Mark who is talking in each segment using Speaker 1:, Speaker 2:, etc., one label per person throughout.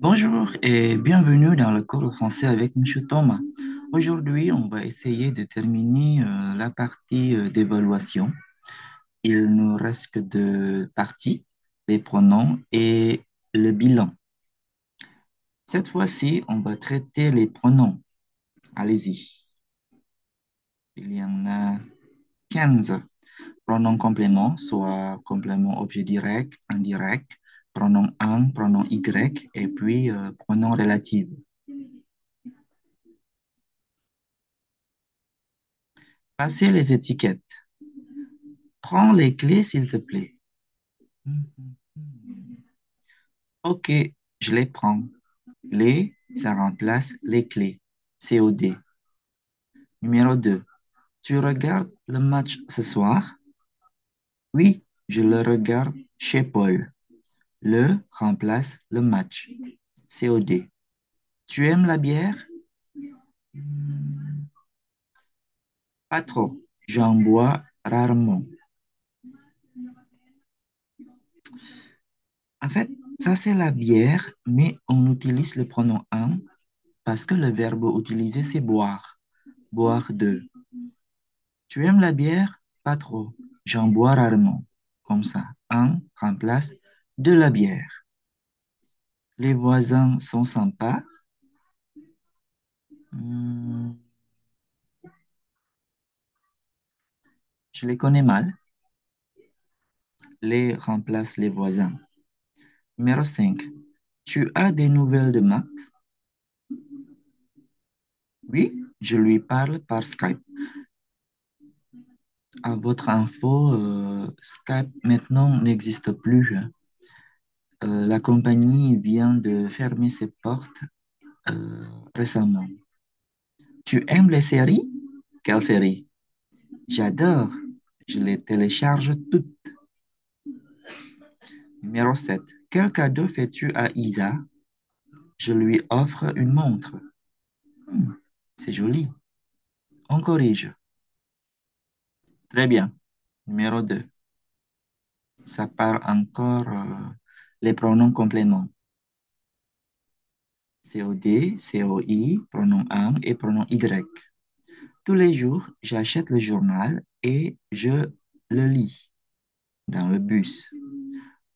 Speaker 1: Bonjour et bienvenue dans le cours de français avec Monsieur Thomas. Aujourd'hui, on va essayer de terminer la partie d'évaluation. Il nous reste que deux parties, les pronoms et le bilan. Cette fois-ci, on va traiter les pronoms. Allez-y. Il y en a 15. Pronom complément, soit complément objet direct, indirect, pronom un, pronom y, et puis pronom relatif. Passez les étiquettes. Prends les clés, s'il te plaît. Ok, je les prends. Les, ça remplace les clés. COD. Numéro 2. Tu regardes le match ce soir? Oui, je le regarde chez Paul. Le remplace le match. COD. Tu aimes la bière? Hmm, Pas trop. J'en bois rarement. En fait, ça c'est la bière, mais on utilise le pronom un parce que le verbe utilisé c'est boire. Boire de. Tu aimes la bière? Pas trop. J'en bois rarement. Comme ça, un remplace de la bière. Les voisins sont sympas. Hmm, je les connais mal. Les remplace les voisins. Numéro 5. Tu as des nouvelles de Max? Oui, je lui parle par Skype. À votre info, Skype maintenant n'existe plus. La compagnie vient de fermer ses portes récemment. Tu aimes les séries? Quelle série? J'adore. Je les télécharge toutes. Numéro 7. Quel cadeau fais-tu à Isa? Je lui offre une montre. Hmm, c'est joli. On corrige. Très bien. Numéro 2. Ça part encore les pronoms compléments. COD, COI, pronom un et pronom Y. Tous les jours, j'achète le journal et je le lis dans le bus.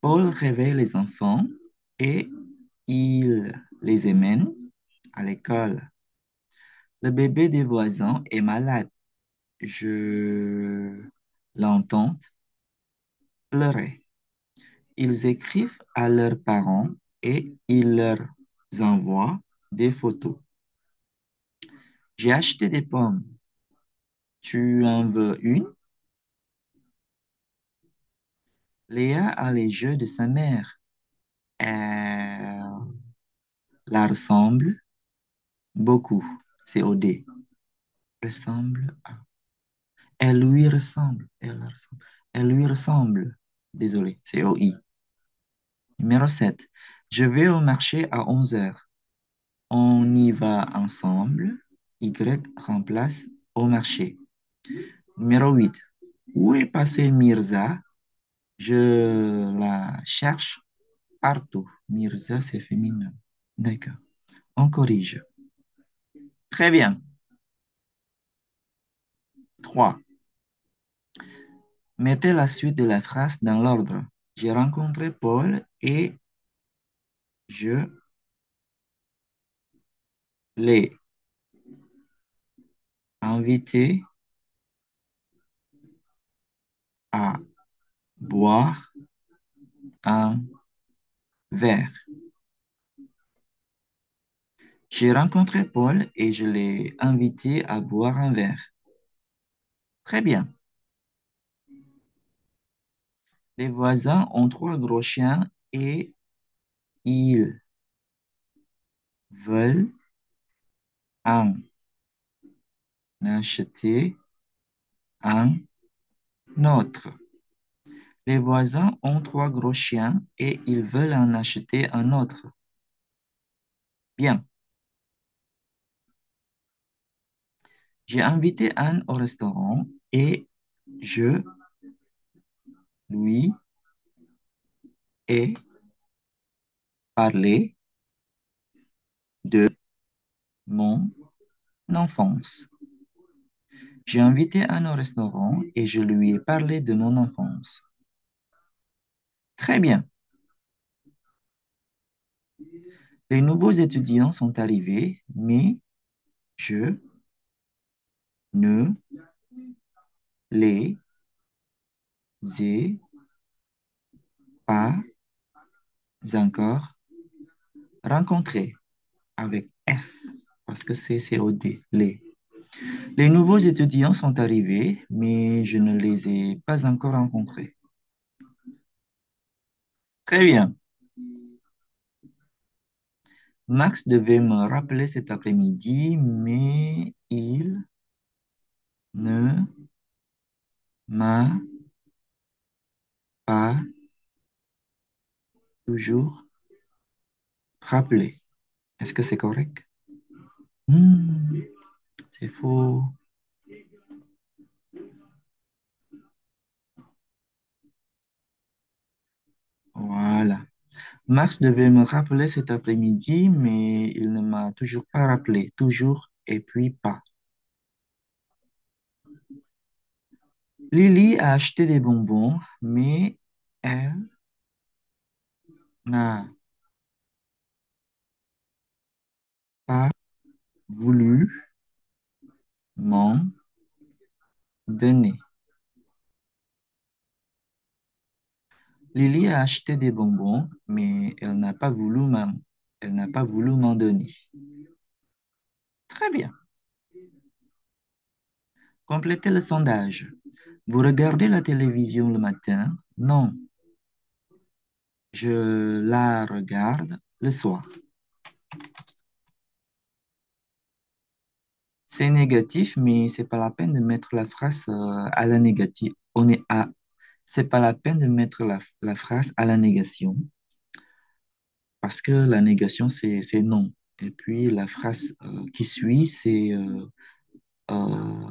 Speaker 1: Paul réveille les enfants et il les emmène à l'école. Le bébé des voisins est malade. Je l'entends pleurer. Ils écrivent à leurs parents et ils leur envoient des photos. J'ai acheté des pommes. Tu en veux une? Léa a les jeux de sa mère. Elle la ressemble beaucoup. C'est OD. Ressemble à. Elle lui ressemble. Elle la ressemble. Elle lui ressemble. Désolé, c'est OI. Numéro 7. Je vais au marché à 11 heures. On y va ensemble. Y remplace au marché. Numéro 8. Où est passée Mirza? Je la cherche partout. Mirza, c'est féminin. D'accord. On corrige. Très bien. 3. Mettez la suite de la phrase dans l'ordre. J'ai rencontré Paul et je l'ai invité à boire un verre. J'ai rencontré Paul et je l'ai invité à boire un verre. Très bien. Les voisins ont trois gros chiens et ils veulent en acheter un autre. Les voisins ont trois gros chiens et ils veulent en acheter un autre. Bien. J'ai invité Anne au restaurant et je lui ai parlé mon enfance. J'ai invité un au restaurant et je lui ai parlé de mon enfance. Très bien. Les nouveaux étudiants sont arrivés, mais je ne les ai pas encore rencontrés avec S parce que c'est COD, les. Les nouveaux étudiants sont arrivés, mais je ne les ai pas encore rencontrés. Très bien. Max devait me rappeler cet après-midi, mais il ne m'a pas toujours rappelé. Est-ce que c'est correct? Hmm, c'est faux. Voilà. Max devait me rappeler cet après-midi, mais il ne m'a toujours pas rappelé. Toujours et puis pas. Lily a acheté des bonbons, mais elle n'a pas voulu m'en donner. Lily a acheté des bonbons, mais elle n'a pas voulu m'en donner. Très bien. Complétez le sondage. Vous regardez la télévision le matin? Non, je la regarde le soir. C'est négatif, mais c'est pas la peine de mettre la phrase à la négative. C'est pas la peine de mettre la phrase à la négation parce que la négation, c'est non. Et puis la phrase qui suit, euh,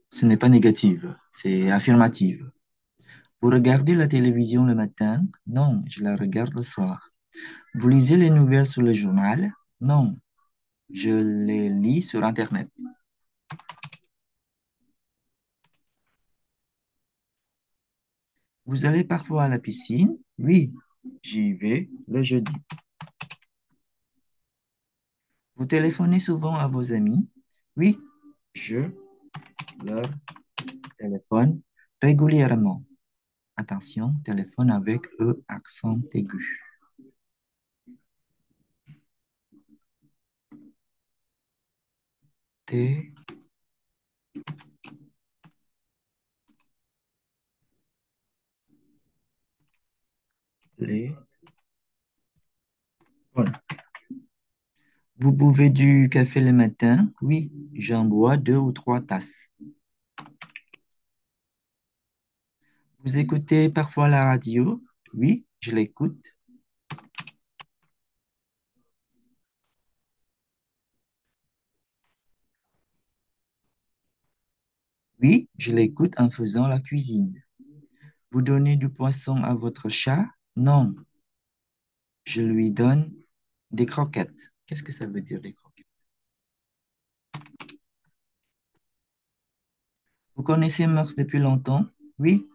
Speaker 1: ce n'est pas négative, c'est affirmative. Vous regardez la télévision le matin? Non, je la regarde le soir. Vous lisez les nouvelles sur le journal? Non, je les lis sur Internet. Vous allez parfois à la piscine? Oui, j'y vais le jeudi. Vous téléphonez souvent à vos amis? Oui, je leur téléphone régulièrement. Attention, téléphone avec E accent aigu. Téléphone. Vous buvez du café le matin? Oui, j'en bois 2 ou 3 tasses. Vous écoutez parfois la radio? Oui, je l'écoute. Oui, je l'écoute en faisant la cuisine. Vous donnez du poisson à votre chat? Non, je lui donne des croquettes. Qu'est-ce que ça veut dire, des croquettes? Vous connaissez Mars depuis longtemps? Oui,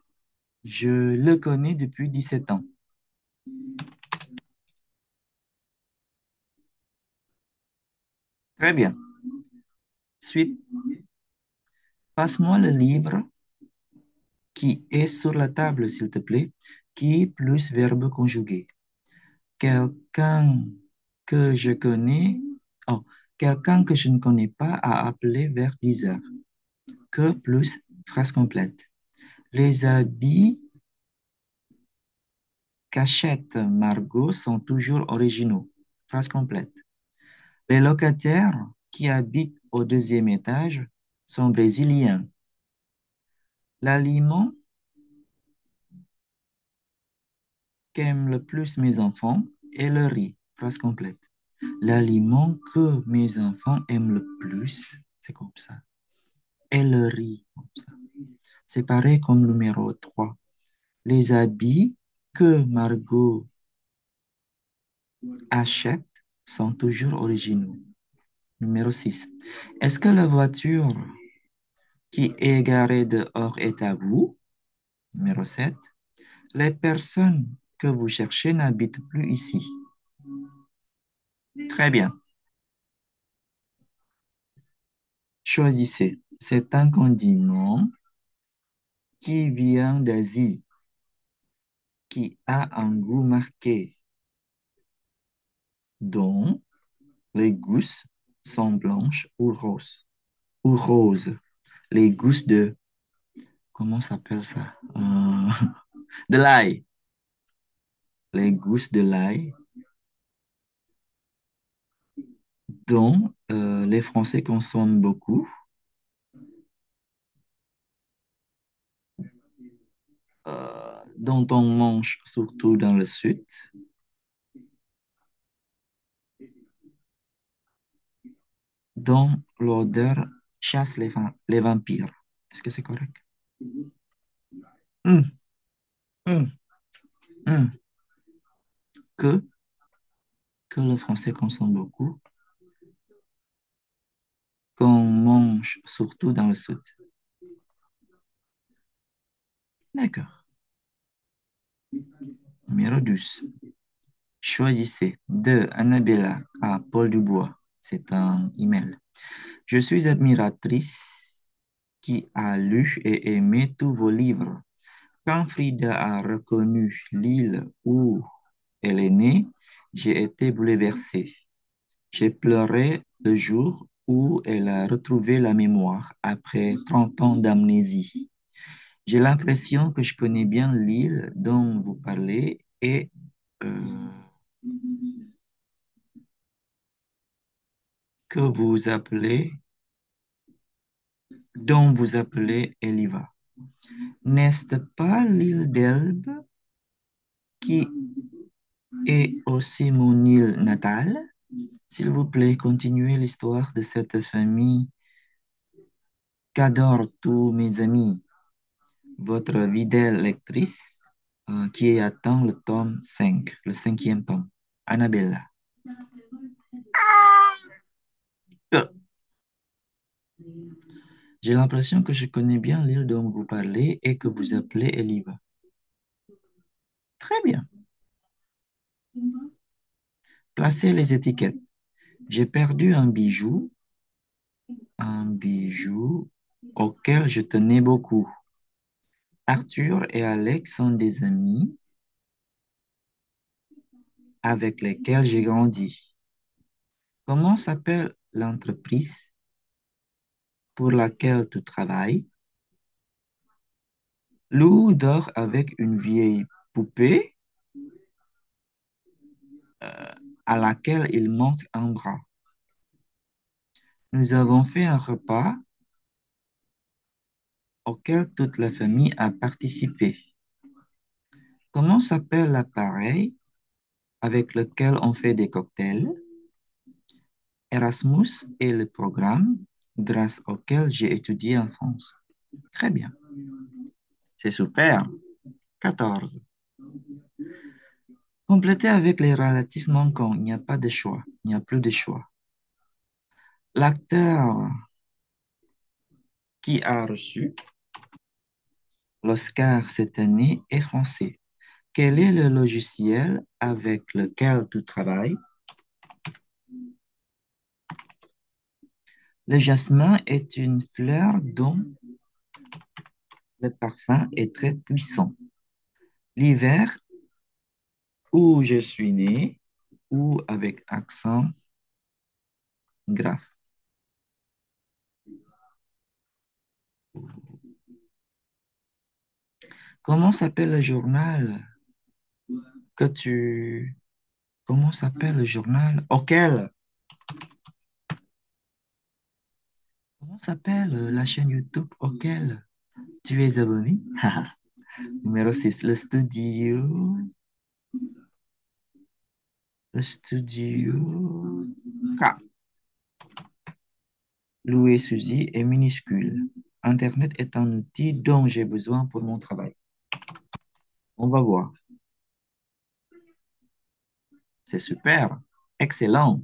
Speaker 1: je le connais depuis 17 ans. Très bien. Suite, passe-moi le livre qui est sur la table, s'il te plaît, qui plus verbe conjugué. Quelqu'un que je connais, oh, quelqu'un que je ne connais pas a appelé vers 10 heures. Que plus phrase complète. Les habits qu'achète Margot sont toujours originaux. Phrase complète. Les locataires qui habitent au deuxième étage sont brésiliens. L'aliment qu'aiment le plus mes enfants est le riz. Phrase complète. L'aliment que mes enfants aiment le plus, c'est comme ça, est le riz. Comme ça. C'est pareil comme numéro 3. Les habits que Margot achète sont toujours originaux. Numéro 6. Est-ce que la voiture qui est garée dehors est à vous? Numéro 7. Les personnes que vous cherchez n'habitent plus ici. Très bien. Choisissez. C'est un condiment qui vient d'Asie, qui a un goût marqué, dont les gousses sont blanches ou roses. Ou roses. Les gousses de, comment s'appelle ça? De l'ail. Les gousses de l'ail, dont les Français consomment beaucoup, dont on mange surtout dans le sud, dont l'odeur chasse les vampires. Est-ce que c'est correct? Hum, hum, hum. Que, que le Français consomme beaucoup, qu'on mange surtout dans le sud. D'accord. Numéro 12. Choisissez de Annabella à Paul Dubois. C'est un email. Je suis admiratrice qui a lu et aimé tous vos livres. Quand Frida a reconnu l'île où elle est née, j'ai été bouleversée. J'ai pleuré le jour où elle a retrouvé la mémoire après 30 ans d'amnésie. J'ai l'impression que je connais bien l'île dont vous parlez et euh, que vous appelez, dont vous appelez Eliva. N'est-ce pas l'île d'Elbe qui est aussi mon île natale? S'il vous plaît, continuez l'histoire de cette famille qu'adorent tous mes amis. Votre fidèle lectrice qui attend le tome 5, le cinquième tome. Annabella. Euh, J'ai l'impression que je connais bien l'île dont vous parlez et que vous appelez Eliva. Très bien. Placez les étiquettes. J'ai perdu un bijou auquel je tenais beaucoup. Arthur et Alex sont des amis avec lesquels j'ai grandi. Comment s'appelle l'entreprise pour laquelle tu travailles? Lou dort avec une vieille poupée euh, à laquelle il manque un bras. Nous avons fait un repas auquel toute la famille a participé. Comment s'appelle l'appareil avec lequel on fait des cocktails? Erasmus est le programme grâce auquel j'ai étudié en France. Très bien, c'est super. 14. Complétez avec les relatifs manquants. Il n'y a pas de choix. Il n'y a plus de choix. L'acteur qui a reçu l'Oscar cette année est français. Quel est le logiciel avec lequel tu travailles? Le jasmin est une fleur dont le parfum est très puissant. L'hiver où je suis né, ou avec accent grave. Comment s'appelle le journal que tu... Comment s'appelle le journal auquel... Comment s'appelle la chaîne YouTube auquel tu es abonné? Numéro 6, le studio K. Louis Suzy est minuscule. Internet est un outil dont j'ai besoin pour mon travail. On va voir. C'est super. Excellent.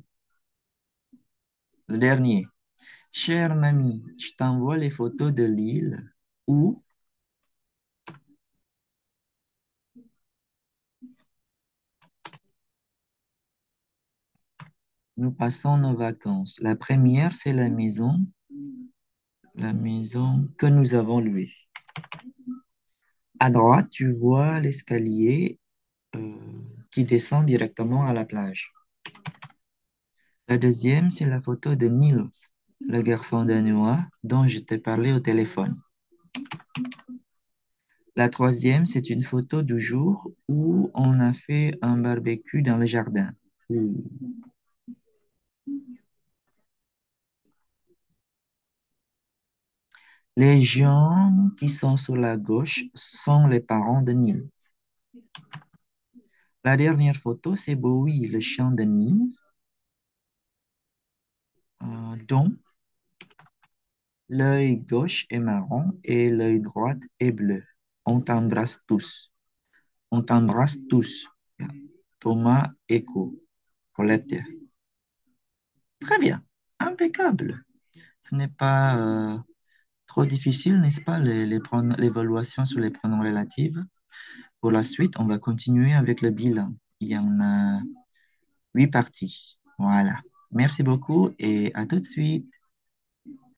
Speaker 1: Le dernier. Cher mamie, je t'envoie les photos de l'île où nous passons nos vacances. La première, c'est la maison que nous avons louée. À droite, tu vois l'escalier euh, qui descend directement à la plage. La deuxième, c'est la photo de Niels, le garçon danois dont je t'ai parlé au téléphone. La troisième, c'est une photo du jour où on a fait un barbecue dans le jardin. Ouh. Les gens qui sont sur la gauche sont les parents de Niels. La dernière photo, c'est Bowie, le chant de Niels, dont l'œil gauche est marron et l'œil droit est bleu. On t'embrasse tous. On t'embrasse tous. Thomas Echo, Colette. Très bien, impeccable. Ce n'est pas trop difficile, n'est-ce pas, l'évaluation sur les pronoms relatifs. Pour la suite, on va continuer avec le bilan. Il y en a 8 parties. Voilà. Merci beaucoup et à tout de suite.